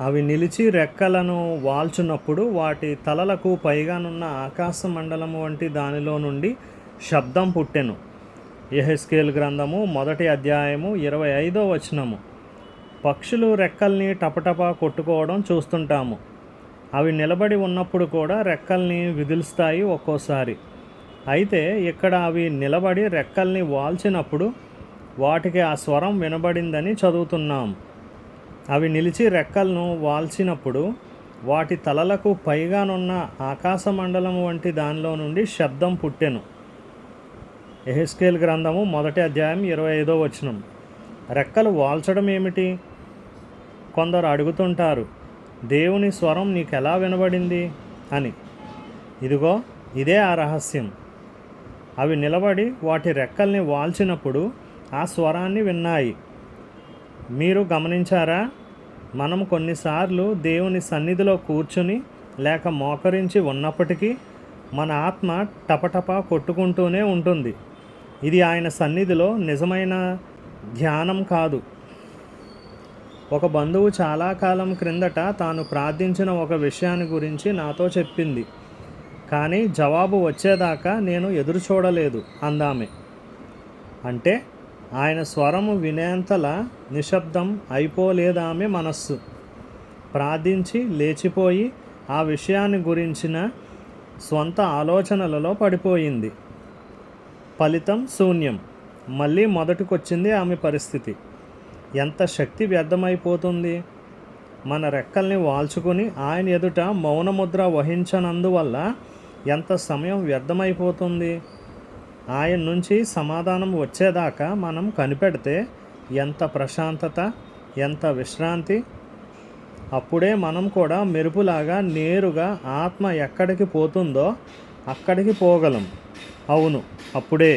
అవి నిలిచి రెక్కలను వాల్చున్నప్పుడు వాటి తలలకు పైగానున్న ఆకాశ మండలము వంటి దానిలో నుండి శబ్దం పుట్టెను. యెహెజ్కేలు గ్రంథము 1వ అధ్యాయము 25వ వచనము. పక్షులు రెక్కల్ని టపటపా కొట్టుకోవడం చూస్తుంటాము. అవి నిలబడి ఉన్నప్పుడు కూడా రెక్కల్ని విదిలిస్తాయి ఒక్కోసారి. అయితే ఇక్కడ అవి నిలబడి రెక్కల్ని వాల్చినప్పుడు వాటికి ఆ స్వరం వినబడిందని చదువుతున్నాం. అవి నిలిచి రెక్కలను వాల్చినప్పుడు వాటి తలలకు పైగానున్న ఆకాశ మండలం వంటి దానిలో నుండి శబ్దం పుట్టెను. యెహెజ్కేలు గ్రంథము 1వ అధ్యాయం 25వ వచనం. రెక్కలు వాల్చడం ఏమిటి? కొందరు అడుగుతుంటారు, దేవుని స్వరం నీకెలా వినబడింది అని. ఇదిగో ఇదే ఆ రహస్యం. అవి నిలబడి వాటి రెక్కల్ని వాల్చినప్పుడు ఆ స్వరాన్ని విన్నాయి. మీరు గమనించారా? మనం కొన్నిసార్లు దేవుని సన్నిధిలో కూర్చుని లేక మోకరించి ఉన్నప్పటికీ మన ఆత్మ టపటపా కొట్టుకుంటూనే ఉంటుంది. ఇది ఆయన సన్నిధిలో నిజమైన ధ్యానం కాదు. ఒక బంధువు చాలా కాలం క్రిందట తాను ప్రార్థించిన ఒక విషయాన్ని గురించి నాతో చెప్పింది. కానీ జవాబు వచ్చేదాకా నేను ఎదురు చూడలేదు అందామె. అంటే ఆయన స్వరము వినేంతలా నిశ్శబ్దం అయిపోలేదామె మనస్సు. ప్రార్థించి లేచిపోయి ఆ విషయాన్ని గురించిన స్వంత ఆలోచనలలో పడిపోయింది. ఫలితం శూన్యం. మళ్ళీ మొదటికొచ్చింది ఆమె పరిస్థితి. ఎంత శక్తి వ్యర్థమైపోతుంది! మన రెక్కల్ని వాల్చుకుని ఆయన ఎదుట మౌనముద్ర వహించనందువల్ల ఎంత సమయం వ్యర్థమైపోతుంది! ఆయన నుంచి సమాధానం వచ్చేదాకా మనం కనిపెడితే ఎంత ప్రశాంతత, ఎంత విశ్రాంతి! అప్పుడే మనం కూడా మెరుపులాగా నేరుగా ఆత్మ ఎక్కడికి పోతుందో అక్కడికి పోగలం. అవును, అప్పుడే.